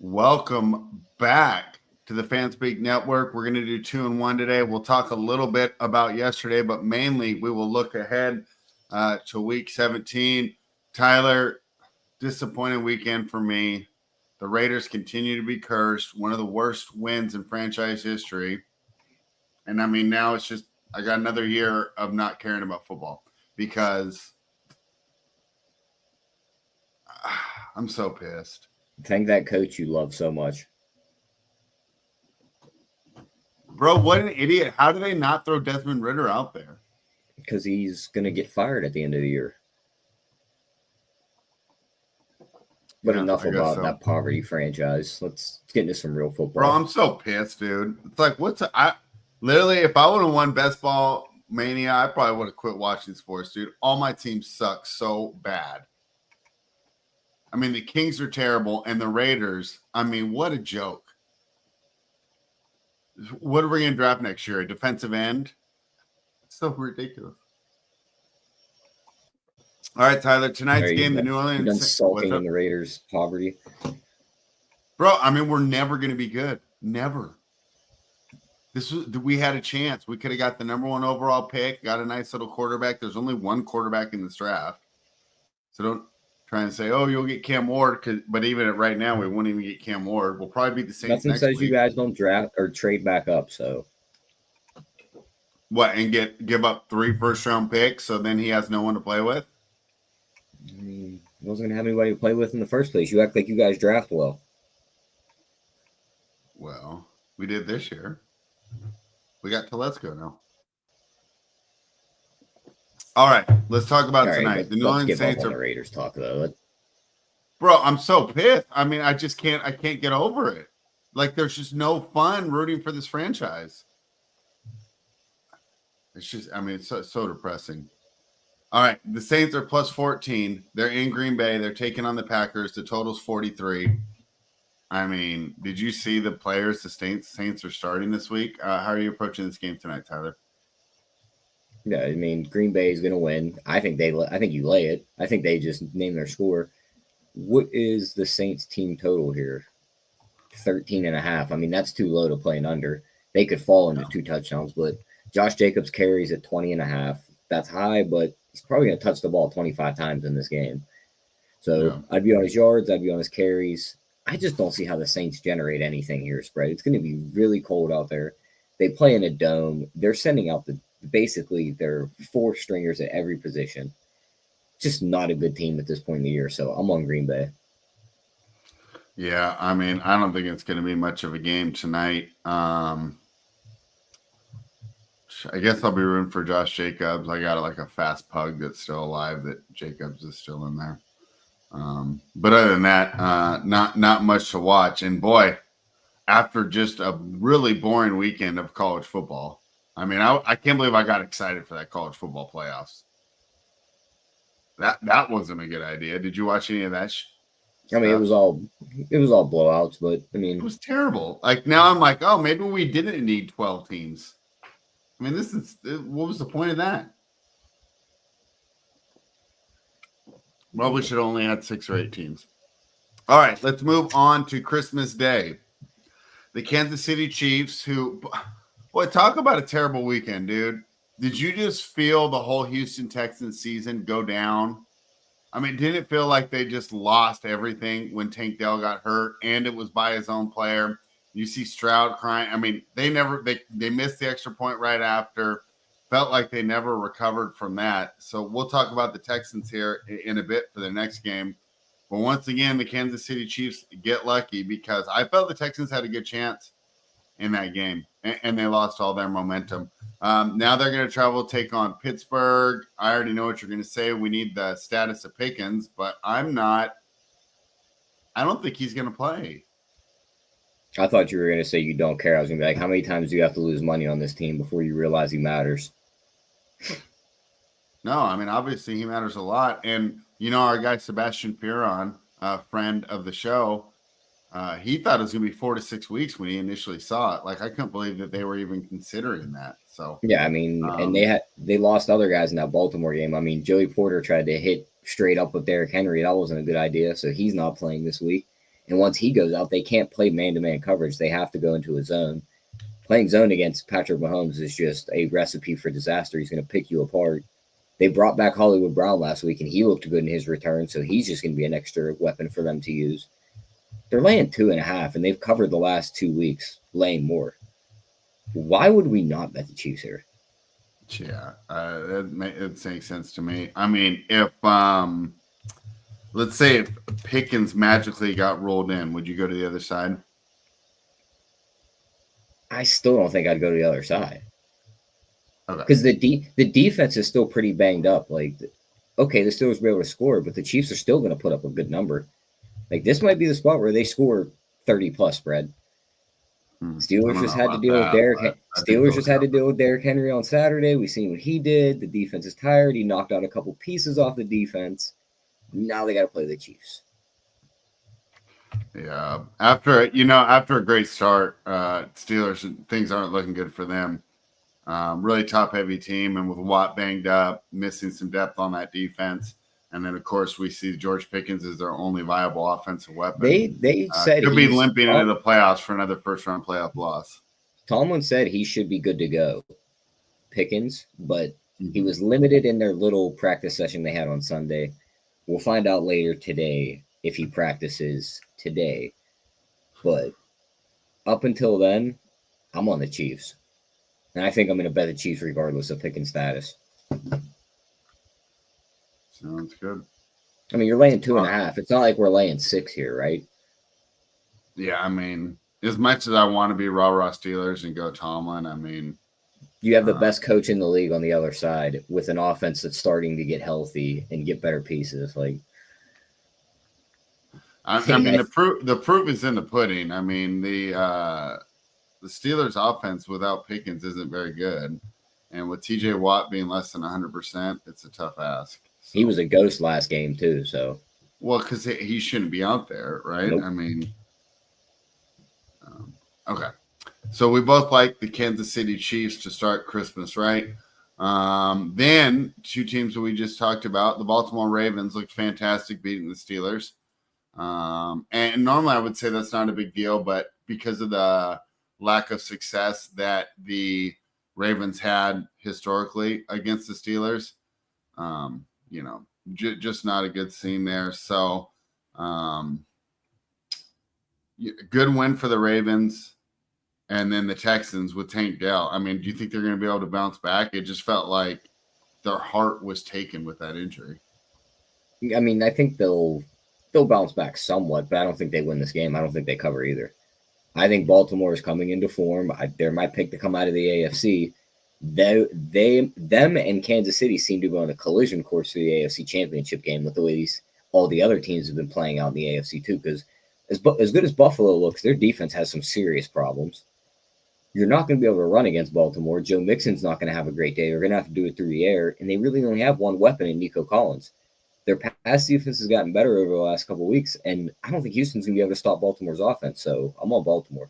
Welcome back to the FanSpeak Network. We're going to do 2-1 today. We'll talk a little bit about yesterday, but mainly we will look ahead to Week 17. Tyler, disappointing weekend for me. The Raiders continue to be cursed. One of the worst wins in franchise history. And I mean, now it's just I got another year of not caring about football because I'm so pissed. Thank that coach you love so much. Bro, what an idiot. How do they not throw Desmond Ridder out there? Because he's going to get fired at the end of the year. But enough about that poverty franchise. Let's get into some real football. Bro, I'm so pissed, dude. It's like, literally, if I would have won Best Ball Mania, I probably would have quit watching sports, dude. All my teams suck so bad. I mean, the Kings are terrible, and the Raiders, I mean, what a joke. What are we going to draft next year? A defensive end? It's so ridiculous. All right, Tyler, tonight's game, the New Orleans. You've been sulking in the Raiders' poverty. Bro, I mean, we're never going to be good. Never. We had a chance. We could have got the number 1 overall pick, got a nice little quarterback. There's only one quarterback in this draft. So don't try and say, oh, you'll get Cam Ward. But even right now, we won't even get Cam Ward. We'll probably be the Saints next week. You guys don't draft or trade back up, so. What, and give up 3 first-round picks so then he has no one to play with? He wasn't going to have anybody to play with in the first place. You act like you guys draft well. Well, we did this year. We got Telesco now. All right, let's talk about tonight. The New Orleans Saints are the Raiders talk though. Bro, I'm so pissed. I mean, I can't get over it. Like, there's just no fun rooting for this franchise. It's just, I mean, it's so depressing. All right, the Saints are plus 14. They're in Green Bay. They're taking on the Packers. The total's 43. I mean, did you see the players the Saints are starting this week? How are you approaching this game tonight, Tyler? Yeah, I mean, Green Bay is going to win. I think you lay it. I think they just name their score. What is the Saints team total here? 13.5. I mean, that's too low to play an under. They could fall into 2 touchdowns, but Josh Jacobs carries at 20.5. That's high, but he's probably going to touch the ball 25 times in this game. So I'd be on his yards. I'd be on his carries. I just don't see how the Saints generate anything here, spread. It's going to be really cold out there. They play in a dome. They're sending out basically their 4 stringers at every position. Just not a good team at this point in the year, so I'm on Green Bay. Yeah, I mean, I don't think it's going to be much of a game tonight. I guess I'll be rooting for Josh Jacobs. I got like a fast pug that's still alive that Jacobs is still in there. But other than that, not much to watch. And boy, after just a really boring weekend of college football, I mean, I can't believe I got excited for that college football playoffs. That wasn't a good idea. Did you watch any of that? I mean, it was all blowouts, but I mean, it was terrible. Like, now I'm like, oh, maybe we didn't need 12 teams. I mean, what was the point of that? Well, we should only had 6 or 8 teams. All right, let's move on to Christmas Day. The Kansas City Chiefs, boy, talk about a terrible weekend, dude. Did you just feel the whole Houston Texans season go down? I mean, didn't it feel like they just lost everything when Tank Dell got hurt, and it was by his own player? You see Stroud crying. I mean, they missed the extra point right after. Felt like they never recovered from that. So we'll talk about the Texans here in a bit for the next game. But once again, the Kansas City Chiefs get lucky because I felt the Texans had a good chance in that game, and they lost all their momentum. Now they're going to travel, take on Pittsburgh. I already know what you're going to say. We need the status of Pickens, but I don't think he's going to play. I thought you were going to say you don't care. I was going to be like, how many times do you have to lose money on this team before you realize he matters? No, I mean, obviously he matters a lot. And, our guy Sebastian Piron, a friend of the show, he thought it was going to be 4 to 6 weeks when he initially saw it. Like, I couldn't believe that they were even considering that. So yeah, I mean, and they lost other guys in that Baltimore game. I mean, Joey Porter tried to hit straight up with Derrick Henry. That wasn't a good idea. So he's not playing this week. And once he goes out, they can't play man-to-man coverage. They have to go into a zone. Playing zone against Patrick Mahomes is just a recipe for disaster. He's going to pick you apart. They brought back Hollywood Brown last week, and he looked good in his return, so he's just going to be an extra weapon for them to use. They're laying 2.5, and they've covered the last 2 weeks laying more. Why would we not bet the Chiefs here? Yeah, it makes sense to me. I mean, if let's say if Pickens magically got rolled in, would you go to the other side? I still don't think I'd go to the other side. Okay. Because the defense is still pretty banged up. Like, okay, the Steelers will be able to score, but the Chiefs are still going to put up a good number. Like, this might be the spot where they score 30-plus spread. Steelers just had to deal with Derrick. Steelers just had to deal with Derrick Henry on Saturday. We seen what he did. The defense is tired. He knocked out a couple pieces off the defense. Now they got to play the Chiefs. Yeah, after a great start, Steelers, things aren't looking good for them. Really top-heavy team, and with Watt banged up, missing some depth on that defense, and then of course we see George Pickens as their only viable offensive weapon. They said could be limping into the playoffs for another first-round playoff loss. Tomlin said he should be good to go, Pickens, but he was limited in their little practice session they had on Sunday. We'll find out later today if he practices today. But up until then, I'm on the Chiefs. And I think I'm going to bet the Chiefs regardless of Pickens' status. Sounds good. I mean, you're laying 2.5. It's not like we're laying 6 here, right? Yeah, I mean, as much as I want to be rah-rah Steelers and go Tomlin, I mean, you have the best coach in the league on the other side with an offense that's starting to get healthy and get better pieces. Like, I mean, the proof is in the pudding. I mean, the Steelers' offense without Pickens isn't very good, and with T.J. Watt being less than 100%, it's a tough ask. So, he was a ghost last game too. So, well, because he shouldn't be out there, right? Nope. I mean, okay. So we both like the Kansas City Chiefs to start Christmas, right? Then 2 teams that we just talked about, the Baltimore Ravens looked fantastic beating the Steelers. And normally I would say that's not a big deal, but because of the lack of success that the Ravens had historically against the Steelers, just not a good scene there. So good win for the Ravens. And then the Texans with Tank Dell. I mean, do you think they're going to be able to bounce back? It just felt like their heart was taken with that injury. I mean, I think they'll bounce back somewhat, but I don't think they win this game. I don't think they cover either. I think Baltimore is coming into form. They're my pick to come out of the AFC. Them and Kansas City seem to be on a collision course for the AFC Championship game with the way all the other teams have been playing out in the AFC too. Because as good as Buffalo looks, their defense has some serious problems. You're not going to be able to run against Baltimore. Joe Mixon's not going to have a great day. They're going to have to do it through the air, and they really only have one weapon in Nico Collins. Their pass defense has gotten better over the last couple of weeks, and I don't think Houston's going to be able to stop Baltimore's offense, so I'm on Baltimore.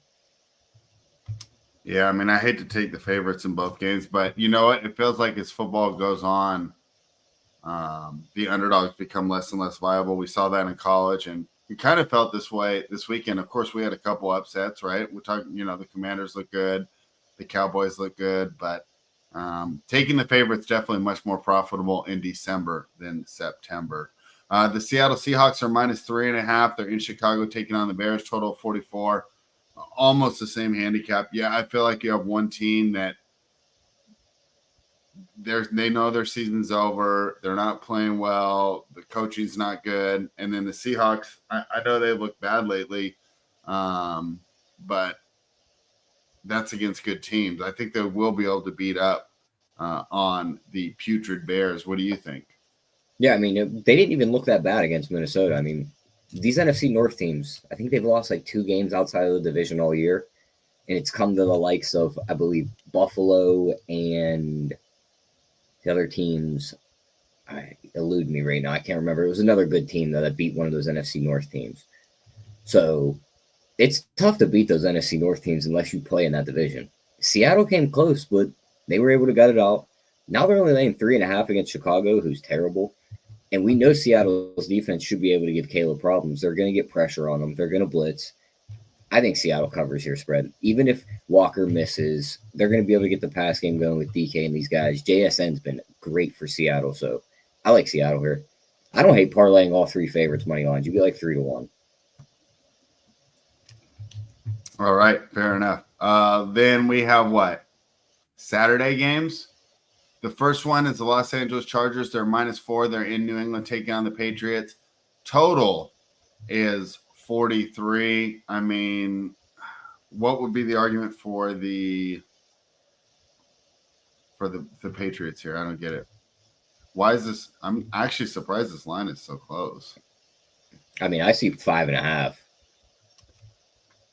Yeah, I mean, I hate to take the favorites in both games, but you know what? It feels like as football goes on, the underdogs become less and less viable. We saw that in college, and we kind of felt this way this weekend. Of course, we had a couple upsets, right? We're talking, the Commanders look good, the Cowboys look good, but taking the favorites definitely much more profitable in December than September. The Seattle Seahawks are -3.5. They're in Chicago taking on the Bears, total of 44. Almost the same handicap. Yeah, I feel like you have one team that they know their season's over. They're not playing well. The coaching's not good. And then the Seahawks, I know they look bad lately, but that's against good teams. I think they will be able to beat up on the putrid Bears. What do you think? Yeah, I mean, they didn't even look that bad against Minnesota. I mean, these NFC North teams, I think they've lost like 2 games outside of the division all year. And it's come to the likes of, I believe, Buffalo and the other teams elude me right now. I can't remember. It was another good team that beat one of those NFC North teams. So it's tough to beat those NFC North teams unless you play in that division. Seattle came close, but they were able to gut it out. Now they're only laying 3.5 against Chicago, who's terrible. And we know Seattle's defense should be able to give Caleb problems. They're going to get pressure on them. They're going to blitz. I think Seattle covers here spread. Even if Walker misses, they're going to be able to get the pass game going with DK and these guys. JSN's been great for Seattle, so I like Seattle here. I don't hate parlaying all three favorites money lines. You get like 3-1. All right, fair enough. Then we have what? Saturday games. The first one is the Los Angeles Chargers. They're -4. They're in New England taking on the Patriots. Total is 43. I mean, what would be the argument for the Patriots here? I don't get it. Why is this? I'm actually surprised this line is so close. I mean, I see 5.5.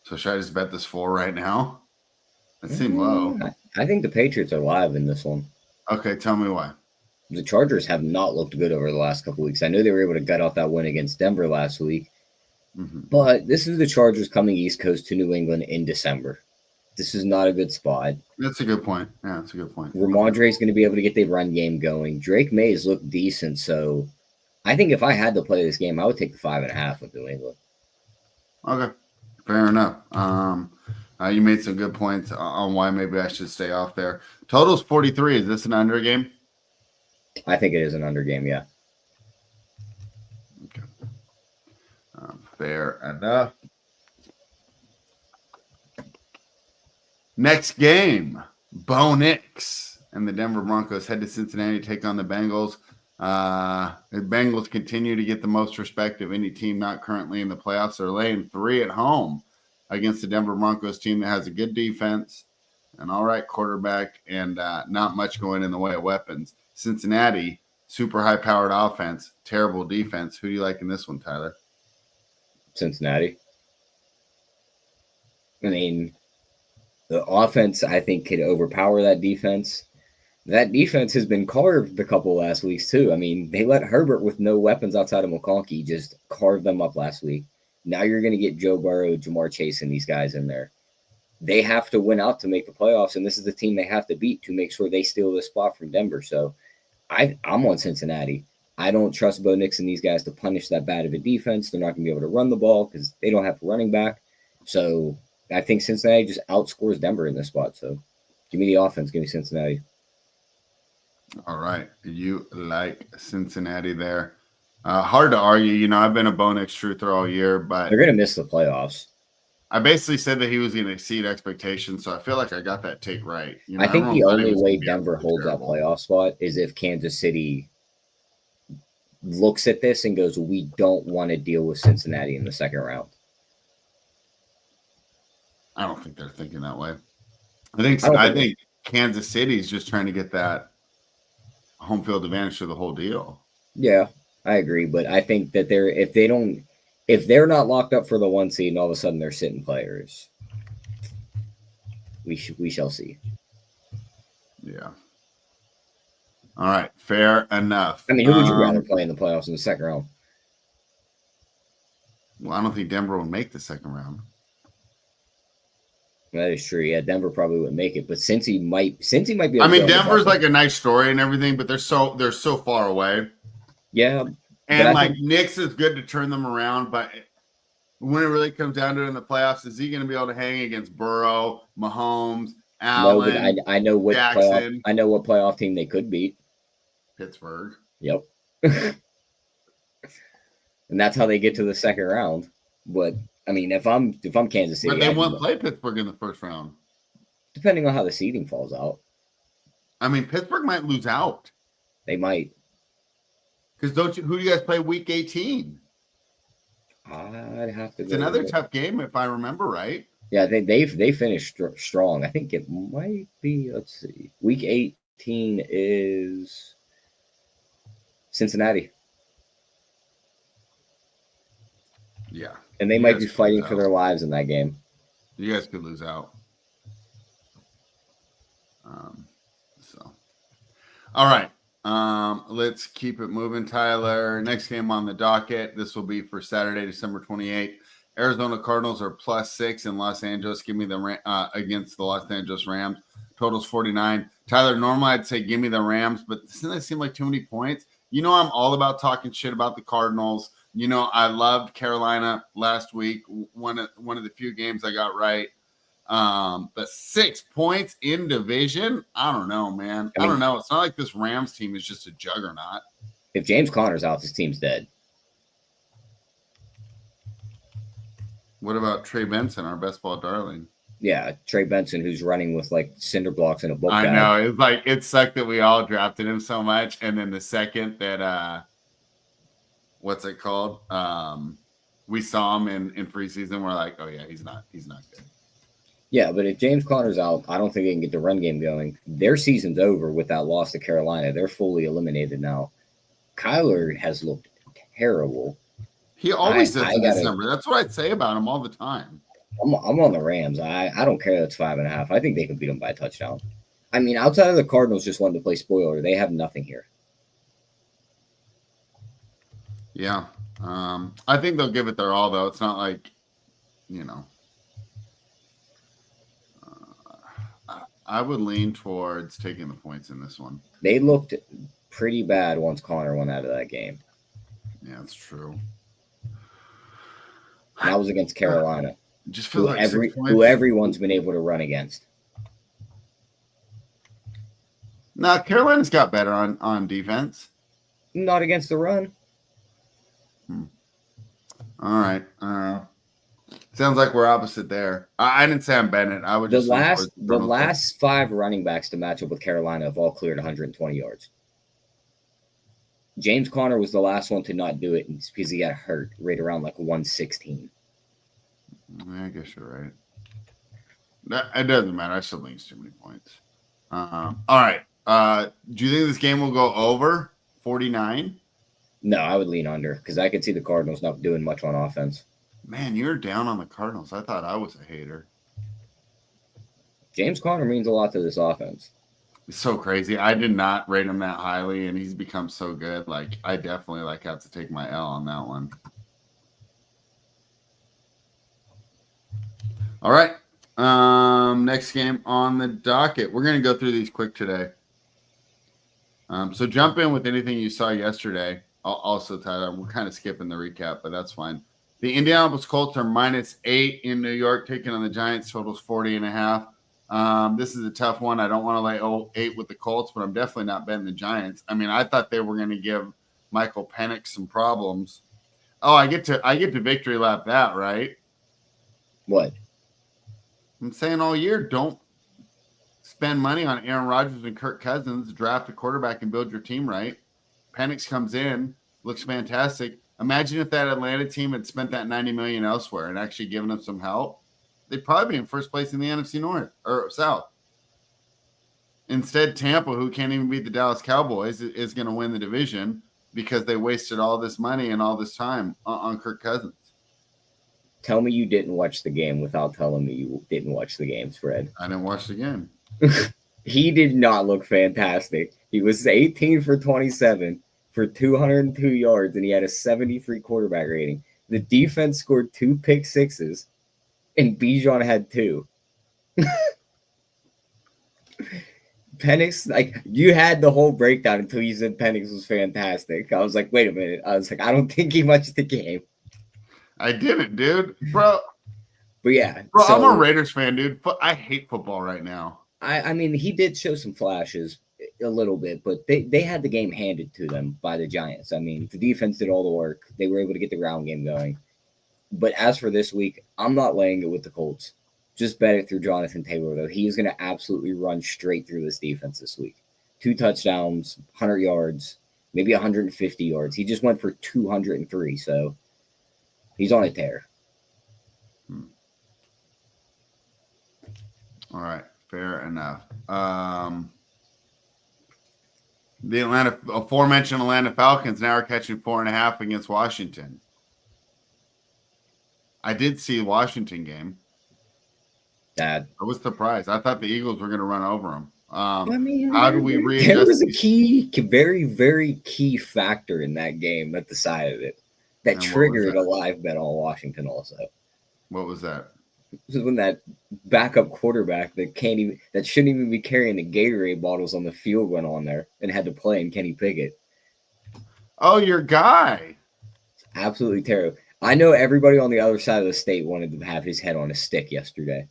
So should I just bet this 4 right now? That seemed low. I think the Patriots are live in this one. Okay, tell me why. The Chargers have not looked good over the last couple weeks. I know they were able to gut out that win against Denver last week, but this is the Chargers coming East Coast to New England in December. This is not a good spot. That's a good point. Yeah, that's a good point. Ramondre is going to be able to get the run game going. Drake Mays looked decent, so I think if I had to play this game, I would take the 5.5 with New England. Okay, fair enough. You made some good points on why maybe I should stay off there. Total's 43. Is this an under game? I think it is an under game, yeah. Okay. Fair enough. Next game, Bo Nix and the Denver Broncos head to Cincinnati to take on the Bengals. The Bengals continue to get the most respect of any team not currently in the playoffs. They're laying 3 at home against the Denver Broncos team that has a good defense, an all right quarterback, and not much going in the way of weapons. Cincinnati, super high-powered offense, terrible defense. Who do you like in this one, Tyler? Cincinnati. I mean, the offense, I think, could overpower that defense. That defense has been carved a couple last weeks, too. I mean, they let Herbert with no weapons outside of McConkey just carve them up last week. Now you're going to get Joe Burrow, Jamar Chase, and these guys in there. They have to win out to make the playoffs, and this is the team they have to beat to make sure they steal this spot from Denver. So I'm on Cincinnati. I don't trust Bo Nix and these guys to punish that bad of a defense. They're not going to be able to run the ball because they don't have a running back. So I think Cincinnati just outscores Denver in this spot. So give me the offense. Give me Cincinnati. All right. You like Cincinnati there. Hard to argue. You know, I've been a Bo Nix truther all year, but they're going to miss the playoffs. I basically said that he was going to exceed expectations, so I feel like I got that take right. You know, I think the only way Denver holds that playoff spot is if Kansas City looks at this and goes, we don't want to deal with Cincinnati in the second round. I don't think they're thinking that way. I think Kansas City is just trying to get that home field advantage for the whole deal. Yeah, I agree, but I think that if they're not locked up for the 1 seed and all of a sudden they're sitting players, we shall see. Yeah. All right, fair enough. I mean, who would you rather play in the playoffs in the second round? Well, I don't think Denver would make the second round. That is true. Yeah, Denver probably wouldn't make it, but Cincy might be. I mean, Denver's like a nice story and everything, but they're so far away. Yeah, and like Knicks is good to turn them around, but when it really comes down to it in the playoffs, is he going to be able to hang against Burrow, Mahomes, Allen? No, but I know what Jackson. I know what playoff team they could beat. Pittsburgh. Yep. And that's how they get to the second round. But I mean, if I'm Kansas City, but they won't play Pittsburgh in the first round, depending on how the seeding falls out. I mean, Pittsburgh might lose out. They might. Because who do you guys play week 18? I'd have to. It's another tough game if I remember right. Yeah, they finished strong. I think it might be. Let's see. Week 18 is Cincinnati. Yeah. And they might be fighting for their lives in that game. You guys could lose out. All right. Let's keep it moving, Tyler. Next game on the docket. This will be for Saturday, December 28th. Arizona Cardinals are +6 in Los Angeles. Give me the against the Los Angeles Rams. Total's 49. Tyler, normally I'd say give me the Rams, but doesn't that seem like too many points? You know, I'm all about talking shit about the Cardinals. You know, I loved Carolina last week. One of the few games I got right. But 6 points in division, I don't know, man. I don't know. It's not like this Rams team is just a juggernaut. If James Conner's out, this team's dead. What about Trey Benson, our best ball darling? Yeah, Trey Benson, who's running with like cinder blocks in a book I bag. know. It's like it sucked that we all drafted him so much, and then the second that what's it called? We saw him in preseason, we're like, oh yeah, he's not good. Yeah, but if James Conner's out, I don't think they can get the run game going. Their season's over with that loss to Carolina. They're fully eliminated now. Kyler has looked terrible. He always does in December. That's what I'd say about him all the time. I'm on the Rams. I don't care that's 5.5. I think they can beat them by a touchdown. I mean, outside of the Cardinals just wanting to play spoiler, they have nothing here. Yeah. I think they'll give it their all, though. It's not like, you know. I would lean towards taking the points in this one. They looked pretty bad once Conner went out of that game. Yeah, that's true. That was against Carolina. Just feels like who everyone's been able to run against. Now, Carolina's got better on defense. Not against the run. All right. Sounds like we're opposite there. I didn't say I'm Bennett. I would the last 5 running backs to match up with Carolina have all cleared 120 yards. James Conner was the last one to not do it because he got hurt right around like 116. I guess you're right. It doesn't matter. I still think it's too many points. All right. Do you think this game will go over 49? No, I would lean under because I could see the Cardinals not doing much on offense. Man, you're down on the Cardinals. I thought I was a hater. James Conner means a lot to this offense. It's so crazy. I did not rate him that highly, and he's become so good. Like, I definitely have to take my L on that one. All right. Next game on the docket. We're going to go through these quick today. So jump in with anything you saw yesterday. Also, Tyler, we're kind of skipping the recap, but that's fine. The Indianapolis Colts are -8 in New York, taking on the Giants. Totals 40.5. This is a tough one. I don't want to lay 8 with the Colts, but I'm definitely not betting the Giants. I mean, I thought they were going to give Michael Penix some problems. Oh, I get to victory lap that, right? What? I'm saying all year, don't spend money on Aaron Rodgers and Kirk Cousins. Draft a quarterback and build your team right. Penix comes in, looks fantastic. Imagine if that Atlanta team had spent that $90 million elsewhere and actually given them some help. They'd probably be in first place in the NFC North or South. Instead, Tampa, who can't even beat the Dallas Cowboys, is going to win the division because they wasted all this money and all this time on Kirk Cousins. Tell me you didn't watch the game without telling me you didn't watch the game, Fred. I didn't watch the game. He did not look fantastic. He was 18 for 27 for 202 yards, and he had a 73 quarterback rating. The defense scored 2 pick sixes, and Bijan had 2. Penix, like, you had the whole breakdown until you said Penix was fantastic. I was like, wait a minute. I was like, I don't think he watched the game. I didn't, dude. Bro. But yeah. Bro, so, I'm a Raiders fan, dude. I hate football right now. I mean, he did show some flashes a little bit, but they had the game handed to them by the Giants. I mean, the defense did all the work. They were able to get the ground game going. But as for this week, I'm not laying it with the Colts. Just bet it through Jonathan Taylor, though. He's going to absolutely run straight through this defense this week. 2 touchdowns, 100 yards, maybe 150 yards. He just went for 203, so he's on a tear. All right. Fair enough. The aforementioned Atlanta Falcons now are catching 4.5 against Washington. I did see the Washington game. I was surprised. I thought the Eagles were going to run over them. I mean, how do we readjust? There was a very, very key factor in that game that decided it. That triggered a live bet on Washington also. What was that? This is when that backup quarterback that shouldn't even be carrying the Gatorade bottles on the field went on there and had to play, and Kenny Pickett. Oh, your guy. It's absolutely terrible. I know everybody on the other side of the state wanted to have his head on a stick yesterday.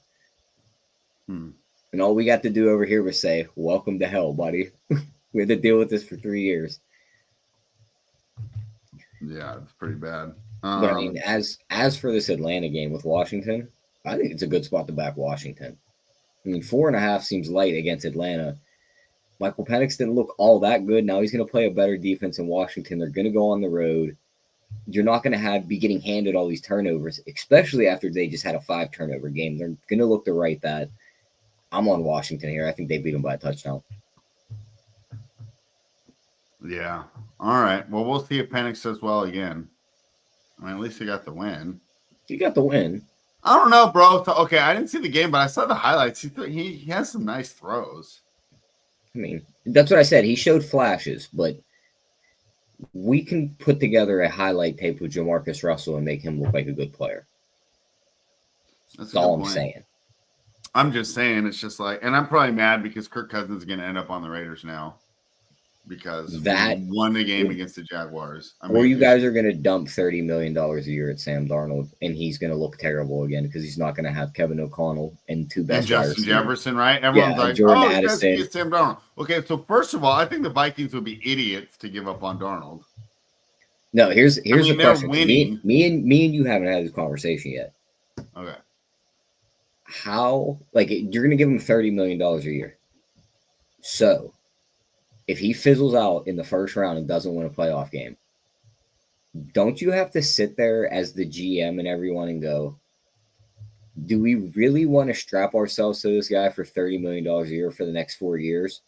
And all we got to do over here was say, welcome to hell, buddy. We had to deal with this for 3 years. Yeah, it's pretty bad. But I mean, as for this Atlanta game with Washington, I think it's a good spot to back Washington. I mean, 4.5 seems light against Atlanta. Michael Penix didn't look all that good. Now he's going to play a better defense in Washington. They're going to go on the road. You're not going to be getting handed all these turnovers, especially after they just had a 5 turnover game. They're going to look to right that. I'm on Washington here. I think they beat them by a touchdown. Yeah. All right. Well, we'll see if Penix does well again. I mean, at least he got the win. He got the win. I don't know, bro. So, okay, I didn't see the game, but I saw the highlights. He has some nice throws. I mean, that's what I said. He showed flashes, but we can put together a highlight tape with Jamarcus Russell and make him look like a good player. That's all I'm saying. I'm just saying, it's just like, and I'm probably mad because Kirk Cousins is going to end up on the Raiders now because that we won the game against the Jaguars. Or you guys are going to dump $30 million a year at Sam Darnold, and he's going to look terrible again because he's not going to have Kevin O'Connell and 2 best and Justin Jefferson, right? Everyone's like, Jordan oh, Addison. you guys get Sam Darnold. Okay, so first of all, I think the Vikings would be idiots to give up on Darnold. No, here's the question. Winning. Me and you haven't had this conversation yet. Okay. How, you're going to give him $30 million a year. So, if he fizzles out in the first round and doesn't win a playoff game, don't you have to sit there as the GM and everyone and go, do we really want to strap ourselves to this guy for $30 million a year for the next 4 years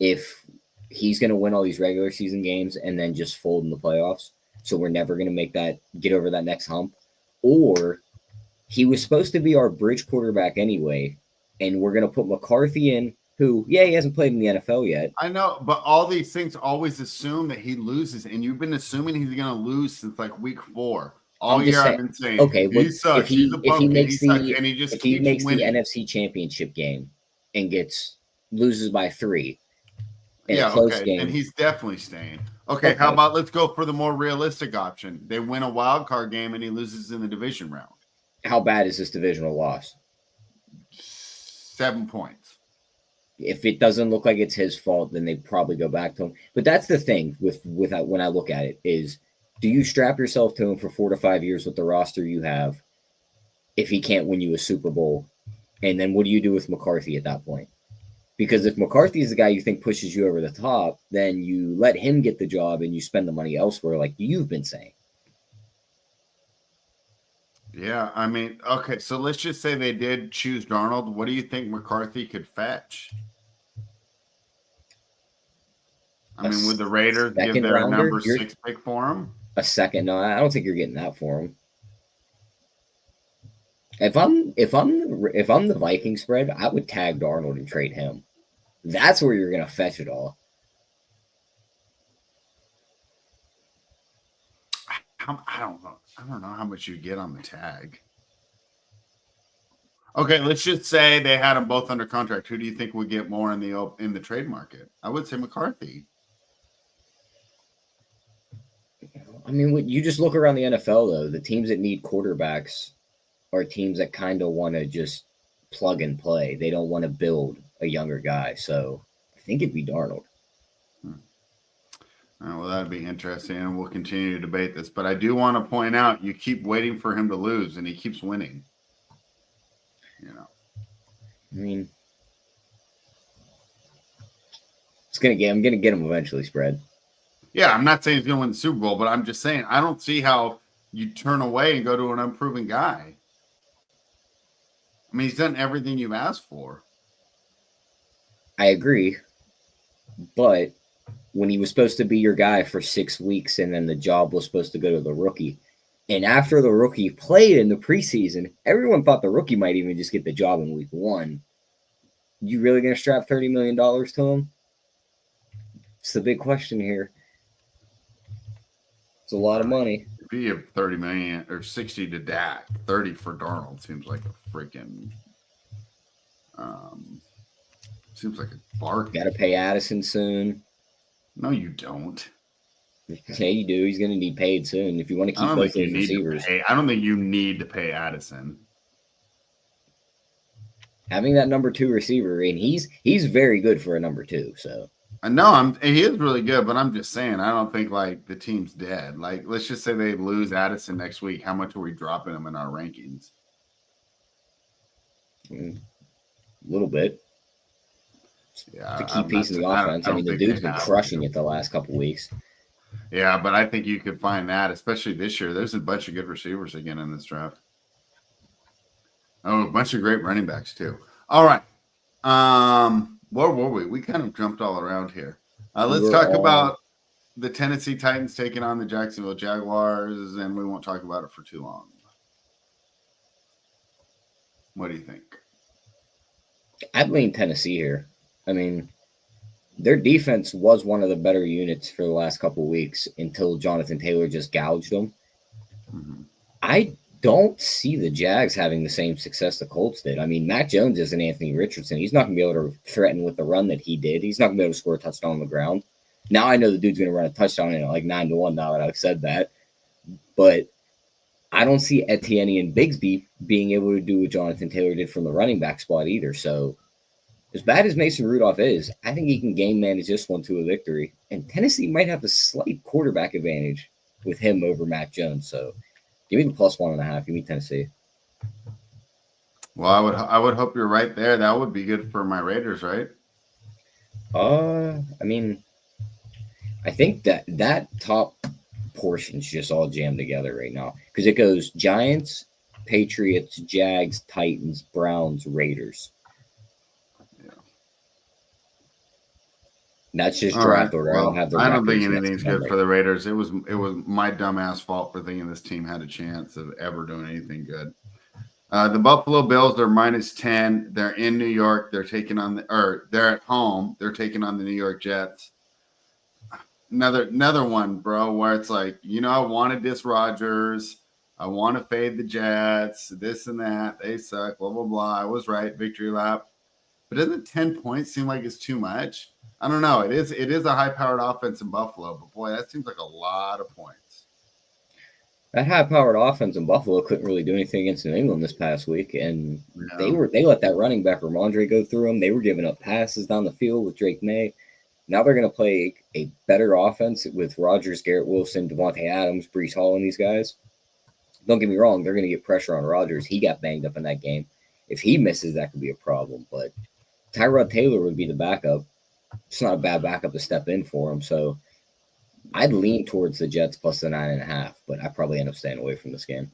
if he's going to win all these regular season games and then just fold in the playoffs? So we're never going to get over that next hump? Or he was supposed to be our bridge quarterback anyway, and we're going to put McCarthy in, who, he hasn't played in the NFL yet. I know, but all these things always assume that he loses, and you've been assuming he's going to lose since week 4. All year I've been saying, okay, he sucks. If he makes the winning. NFC Championship game and loses by 3 in a close game, and he's definitely staying. Okay, how about let's go for the more realistic option? They win a wild card game and he loses in the division round. How bad is this divisional loss? 7 points. If it doesn't look like it's his fault, then they probably go back to him. But that's the thing with when I look at it is, do you strap yourself to him for 4 to 5 years with the roster you have if he can't win you a Super Bowl? And then what do you do with McCarthy at that point? Because if McCarthy is the guy you think pushes you over the top, then you let him get the job and you spend the money elsewhere like you've been saying. Yeah, I mean, okay, so let's just say they did choose Darnold. What do you think McCarthy could fetch? I mean, would the Raiders give their number 6 pick for him? A second? No, I don't think you're getting that for him. If I'm the Viking spread, I would tag Darnold and trade him. That's where you're gonna fetch it all. I don't know. I don't know how much you get on the tag. Okay, let's just say they had them both under contract. Who do you think would get more in the trade market? I would say McCarthy. I mean, you just look around the NFL though. The teams that need quarterbacks are teams that kind of want to just plug and play. They don't want to build a younger guy. So I think it'd be Darnold. Well, that'd be interesting, and we'll continue to debate this. But I do want to point out, you keep waiting for him to lose, and he keeps winning. I mean, I'm gonna get him eventually. Spread. Yeah, I'm not saying he's gonna win the Super Bowl, but I'm just saying I don't see how you turn away and go to an unproven guy. I mean, he's done everything you've asked for. I agree, but when he was supposed to be your guy for 6 weeks and then the job was supposed to go to the rookie. And after the rookie played in the preseason, everyone thought the rookie might even just get the job in week 1. You really going to strap $30 million to him? It's the big question here. It's a lot of money. If you have 30 million or 60 to Dak, 30 for Darnold seems like a freaking bargain. Got to pay Addison soon. No, you don't. Yeah, you do. He's going to need paid soon if you want to I keep don't both think you those need to receivers. pay. I don't think you need to pay Addison. Having that number 2 receiver, and he's very good for a number 2. So I know he is really good, but I'm just saying I don't think like the team's dead. Like let's just say they lose Addison next week. How much are we dropping them in our rankings? a little bit. Yeah, The key I'm not. piece in the I offense. I don't mean, the think dude's they been have crushing to. it the last couple weeks. Yeah, but I think you could find that, especially this year. There's a bunch of good receivers again in this draft. Oh, a bunch of great running backs too. All right. Where were we? We kind of jumped all around here. We Let's were talk on. about the Tennessee Titans taking on the Jacksonville Jaguars, and we won't talk about it for too long. What do you think? I'd lean Tennessee here. I mean, their defense was one of the better units for the last couple weeks until Jonathan Taylor just gouged them. Mm-hmm. I don't see the Jags having the same success the Colts did. I mean, Mac Jones isn't Anthony Richardson. He's not going to be able to threaten with the run that he did. He's not going to be able to score a touchdown on the ground. Now I know the dude's going to run a touchdown in like 9-1 now that I've said that. But I don't see Etienne and Bigsby being able to do what Jonathan Taylor did from the running back spot either. So as bad as Mason Rudolph is, I think he can game manage this one to a victory. And Tennessee might have the slight quarterback advantage with him over Mac Jones. So give me the +1.5. Give me Tennessee. Well, I would hope you're right there. That would be good for my Raiders, right? I mean, I think that top portion's just all jammed together right now because it goes Giants, Patriots, Jags, Titans, Browns, Raiders. Yeah. That's just All right. draft order. I don't Well, have the I don't think records next anything's to them good right for the now. Raiders. It was my dumbass fault for thinking this team had a chance of ever doing anything good. The Buffalo Bills are -10. They're in New York. They're they're at home. They're taking on the New York Jets. Another one, bro, where it's like, I wanted this Rodgers. I want to fade the Jets, this and that. They suck, blah, blah, blah. I was right, victory lap. But doesn't 10 points seem like it's too much? I don't know. It is a high-powered offense in Buffalo, but boy, that seems like a lot of points. That high-powered offense in Buffalo couldn't really do anything against New England this past week, and they Yeah. let that running back Ramondre go through them. They were giving up passes down the field with Drake May. Now they're going to play a better offense with Rodgers, Garrett Wilson, Devontae Adams, Brees Hall, and these guys. Don't get me wrong; they're going to get pressure on Rodgers. He got banged up in that game. If he misses, that could be a problem. But Tyrod Taylor would be the backup. It's not a bad backup to step in for him. So I'd lean towards the Jets plus the 9.5, but I probably end up staying away from this game.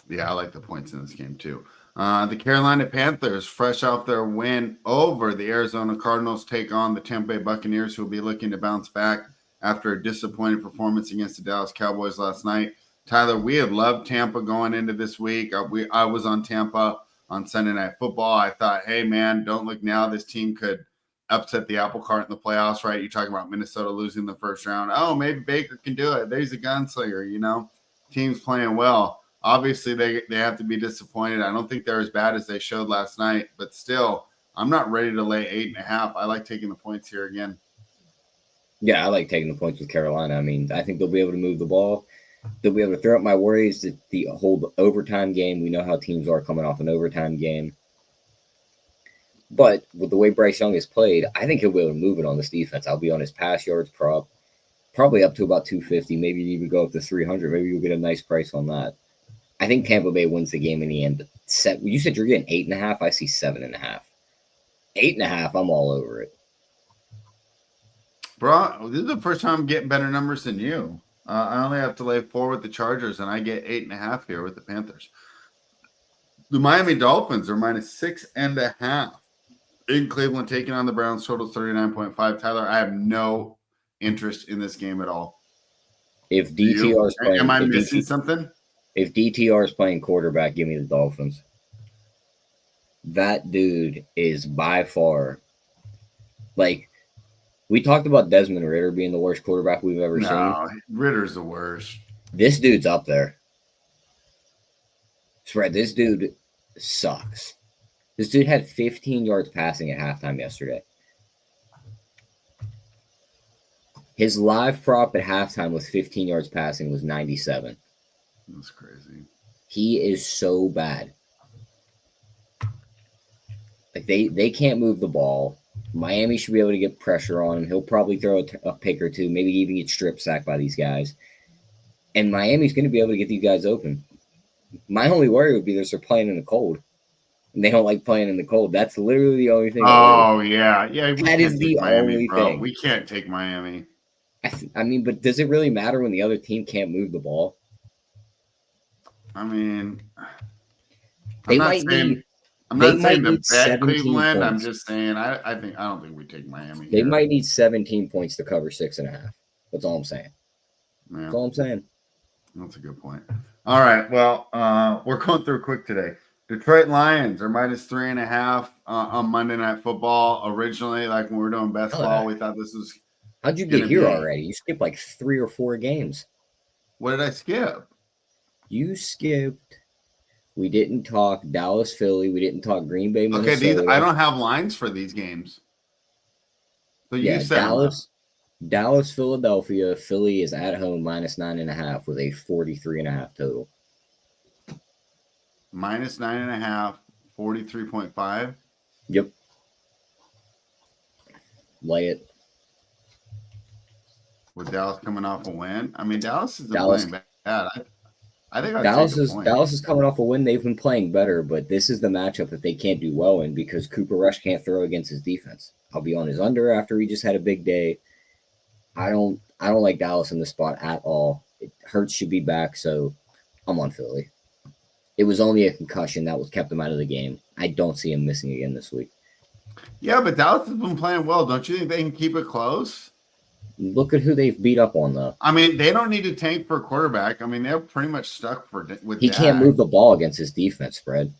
Yeah, I like the points in this game too. The Carolina Panthers, fresh off their win over the Arizona Cardinals, take on the Tampa Bay Buccaneers, who will be looking to bounce back after a disappointing performance against the Dallas Cowboys last night. Tyler, we had loved Tampa going into this week. I was on Tampa on Sunday Night Football. I thought, hey, man, don't look now. This team could upset the apple cart in the playoffs, right? You're talking about Minnesota losing the first round. Oh, maybe Baker can do it. There's a gunslinger, Team's playing well. Obviously, they have to be disappointed. I don't think they're as bad as they showed last night, but still, I'm not ready to lay 8.5. I like taking the points here again. Yeah, I like taking the points with Carolina. I mean, I think they'll be able to move the ball. They'll be able to throw up my worries that the whole overtime game. We know how teams are coming off an overtime game. But with the way Bryce Young has played, I think he'll be able to move it on this defense. I'll be on his pass yards prop, probably up to about 250, maybe even go up to 300. Maybe you'll get a nice price on that. I think Tampa Bay wins the game in the end. But you said you're getting 8.5. I see 7.5. 8.5. I'm all over it. Bro, this is the first time I'm getting better numbers than you. I only have to lay 4 with the Chargers, and I get 8.5 here with the Panthers. The Miami Dolphins are -6.5 in Cleveland, taking on the Browns. Total 39.5. Tyler, I have no interest in this game at all. If DTR is playing, am I missing something? If DTR is playing quarterback, give me the Dolphins. That dude is by far, like, we talked about Desmond Ridder being the worst quarterback we've ever seen. Ritter's the worst. This dude's up there. Spread. This dude sucks. This dude had 15 yards passing at halftime yesterday. His live prop at halftime with 15 yards passing was 97. That's crazy. He is so bad. Like they can't move the ball. Miami should be able to get pressure on him. He'll probably throw a pick or two, maybe even get strip sacked by these guys. And Miami's going to be able to get these guys open. My only worry would be they're playing in the cold. And they don't like playing in the cold. That's literally the only thing. Oh, yeah. Yeah, we that can't is take the Miami, only bro. thing. We can't take Miami. I mean, but does it really matter when the other team can't move the ball? I mean, They I'm not might saying the need bet 17 Cleveland. I'm points. just saying I don't think we take Miami They here. might need 17 points to cover 6.5. That's all I'm saying. Yeah, That's all I'm saying. that's a good point. All right. Well, we're going through quick today. Detroit Lions are -3.5 on Monday Night Football. Originally, like when we were doing best ball, we thought this was. How'd you gonna get here be- already? You skipped like 3 or 4 games. What did I skip? You skipped. We didn't talk Dallas, Philly. We didn't talk Green Bay, Minnesota. Okay, I don't have lines for these games. So you set Dallas, Philadelphia. Philly is at home -9.5 with a 43.5 total. -9.5, 43.5. Yep. Lay it. With Dallas coming off a win. I mean, Dallas isn't playing bad. I think Dallas is coming off a win. They've been playing better, but this is the matchup that they can't do well in because Cooper Rush can't throw against his defense. I'll be on his under after he just had a big day. I don't like Dallas in this spot at all. Hurts should be back, so I'm on Philly. It was only a concussion that was kept him out of the game. I don't see him missing again this week. Yeah, but Dallas has been playing well. Don't you think they can keep it close? Look at who they've beat up on, though. I mean, they don't need to tank for a quarterback. I mean, they're pretty much stuck with. He can't move the ball against his defense spread.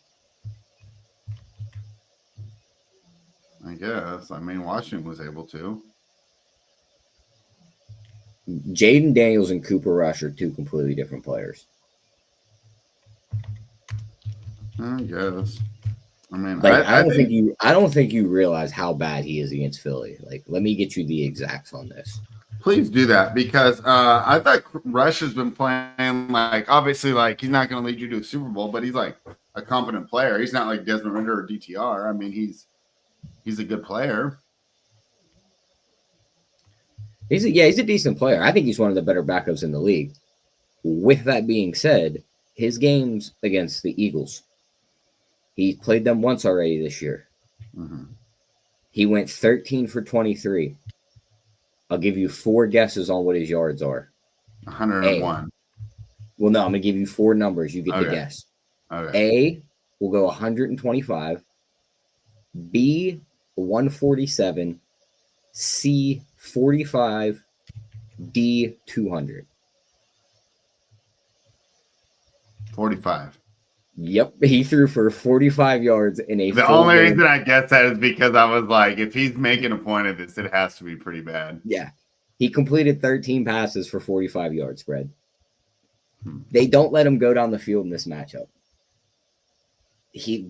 I guess. I mean, Washington was able to. Jaden Daniels and Cooper Rush are 2 completely different players. I guess. I mean, like I don't think you realize how bad he is against Philly. Like, let me get you the exacts on this. Please do that because I thought Rush has been playing like obviously like he's not going to lead you to a Super Bowl, but he's like a competent player. He's not like Desmond Ritter or DTR. I mean, he's a good player. He's a decent player. I think he's one of the better backups in the league. With that being said, his games against the Eagles, he played them once already this year. Mm-hmm. He went 13 for 23. I'll give you 4 guesses on what his yards are. 101. Well, no, I'm going to give you 4 numbers. You get the guess. Okay. A will go 125. B, 147. C, 45. D, 200. 45. Yep, he threw for 45 yards in a. The only reason I guess that is because I was like, if he's making a point of this, it has to be pretty bad. Yeah, he completed 13 passes for 45 yards spread. They don't let him go down the field in this matchup.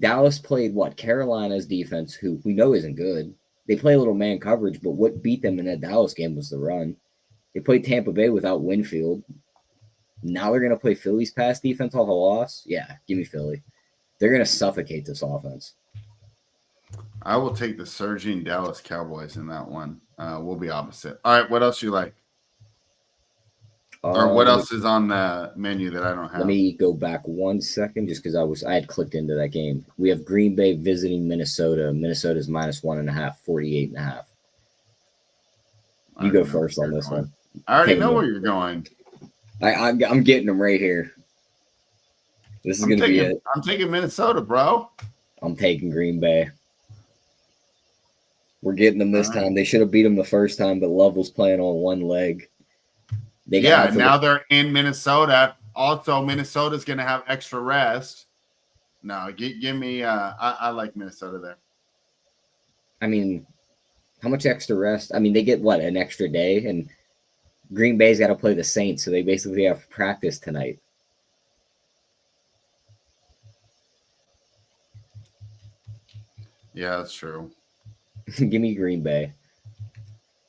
Dallas played Carolina's defense, who we know isn't good. They play a little man coverage, but what beat them in that Dallas game was the run. They played Tampa Bay without Winfield. Now they're going to play Philly's pass defense off a loss? Yeah, give me Philly. They're going to suffocate this offense. I will take the surging Dallas Cowboys in that one. We'll be opposite. All right, what else you like? Or what else is on the menu that I don't have? Let me go back 1 second just because I had clicked into that game. We have Green Bay visiting Minnesota. Minnesota's -1.5, 48.5. You go first on this one. I already know where you're going. I'm getting them right here. This is going to be it. I'm taking Minnesota, bro. I'm taking Green Bay. We're getting them this time. They should have beat them the first time, but Love was playing on one leg. Now they're in Minnesota. Also, Minnesota's going to have extra rest. No, give me. I like Minnesota there. I mean, how much extra rest? I mean, they get an extra day, and Green Bay's got to play the Saints, so they basically have practice tonight. Yeah, that's true. Give me Green Bay.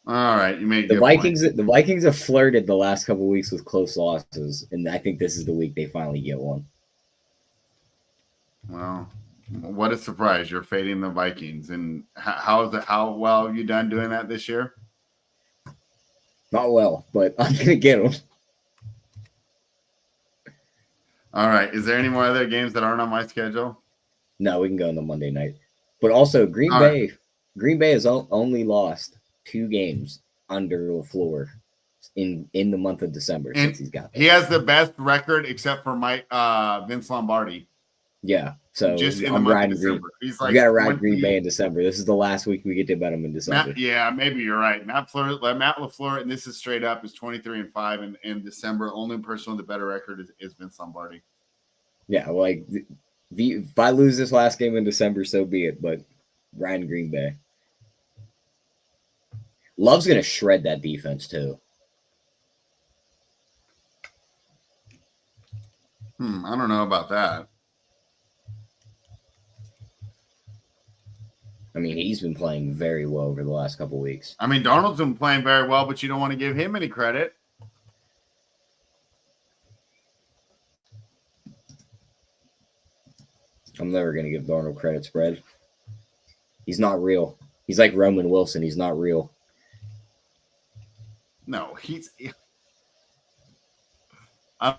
All right, you made a The good Vikings, point. the Vikings have flirted the last couple of weeks with close losses, and I think this is the week they finally get one. Well, what a surprise! You're fading the Vikings, and how well have you done doing that this year? Not well, but I'm gonna get them. All right. Is there any more other games that aren't on my schedule? No, we can go on the Monday night. But also, Green All right. Bay. Green Bay has only lost 2 games under LaFleur in the month of December since And he's got he there. has the best record except for Vince Lombardi. Yeah, so Just in the I'm month of riding Green. December, he's You like got to ride Green Bay 20. in December. This is the last week we get to bet them in December. Yeah, maybe you're right. Matt LaFleur, and this is straight up, is 23-5 in December. Only person with a better record is Vince Lombardi. Yeah, like if I lose this last game in December, so be it. But riding Green Bay. Love's gonna shred that defense too. I don't know about that. I mean, he's been playing very well over the last couple weeks. I mean, Darnold's been playing very well, but you don't want to give him any credit. I'm never gonna give Darnold credit spread. He's not real. He's like Roman Wilson. He's not real. No, he's. I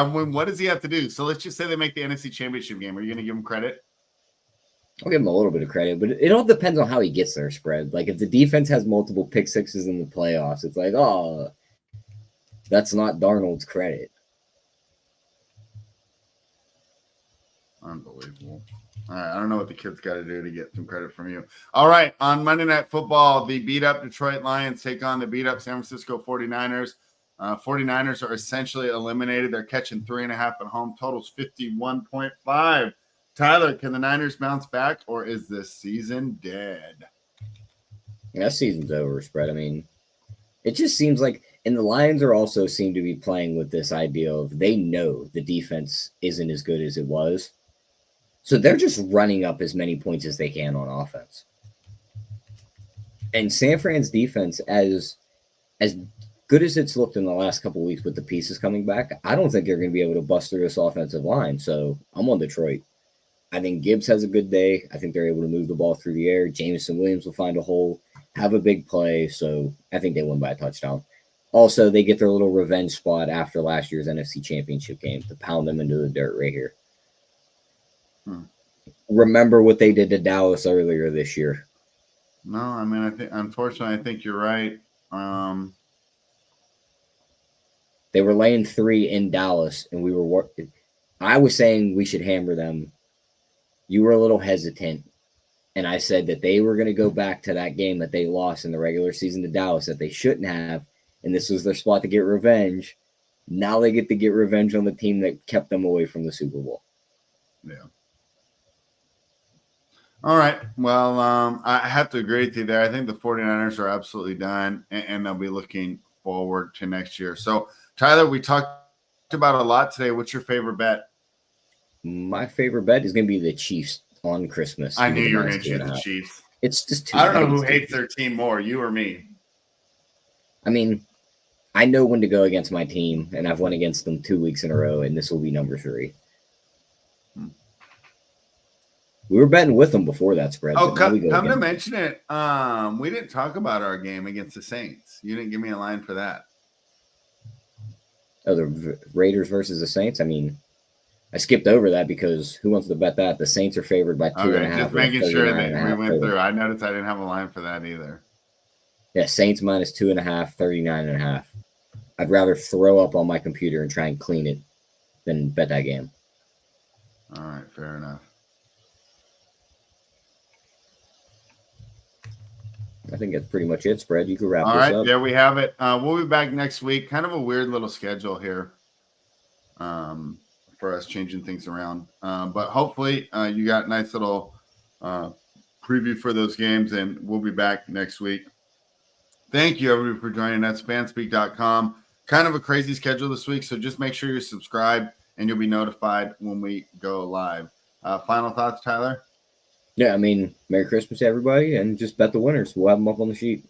mean, what does he have to do? So let's just say they make the NFC Championship game. Are you going to give him credit? I'll give him a little bit of credit, but it all depends on how he gets there spread. Like if the defense has multiple pick sixes in the playoffs, it's like, oh, that's not Darnold's credit. Unbelievable. All right. I don't know what the kid's got to do to get some credit from you. All right. On Monday Night Football, the beat up Detroit Lions take on the beat up San Francisco 49ers. 49ers are essentially eliminated. They're catching 3.5 at home. Totals 51.5. Tyler, can the Niners bounce back, or is this season dead? That season's over, spread. I mean, it just seems like, and the Lions are also seem to be playing with this idea of they know the defense isn't as good as it was. So they're just running up as many points as they can on offense. And San Fran's defense, as good as it's looked in the last couple of weeks with the pieces coming back, I don't think they're going to be able to bust through this offensive line. So I'm on Detroit. I think Gibbs has a good day. I think they're able to move the ball through the air. Jameson Williams will find a hole, have a big play. So I think they win by a touchdown. Also, they get their little revenge spot after last year's NFC Championship game to pound them into the dirt right here. Remember what they did to Dallas earlier this year. No, I mean, unfortunately, I think you're right. They were laying 3 in Dallas, and I was saying we should hammer them. You were a little hesitant, and I said that they were going to go back to that game that they lost in the regular season to Dallas that they shouldn't have, and this was their spot to get revenge. Now they get to get revenge on the team that kept them away from the Super Bowl. Yeah. All right. Well, I have to agree with you there. I think the 49ers are absolutely done, and they'll be looking forward to next year. So, Tyler, we talked about a lot today. What's your favorite bet? My favorite bet is going to be the Chiefs on Christmas. I knew you were going to choose the Chiefs. It's just too. I don't know who hates their team more, you or me. I mean, I know when to go against my team, and I've won against them 2 weeks in a row, and this will be number 3. We were betting with them before that spread. Oh, come to mention it, we didn't talk about our game against the Saints. You didn't give me a line for that. Oh, the Raiders versus the Saints? I mean, I skipped over that because who wants to bet that? The Saints are favored by 2.5. Just making sure that we went through. I noticed I didn't have a line for that either. Yeah, Saints minus 2.5, 39.5. I'd rather throw up on my computer and try and clean it than bet that game. All right, fair enough. I think that's pretty much it, spread. You can wrap this up. All right, there we have it. We'll be back next week. Kind of a weird little schedule here for us changing things around. But hopefully you got a nice little preview for those games, and we'll be back next week. Thank you, everybody, for joining us. Fanspeak.com. Kind of a crazy schedule this week, so just make sure you're subscribed, and you'll be notified when we go live. Final thoughts, Tyler? Yeah, I mean, Merry Christmas, everybody, and just bet the winners. We'll have them up on the sheet.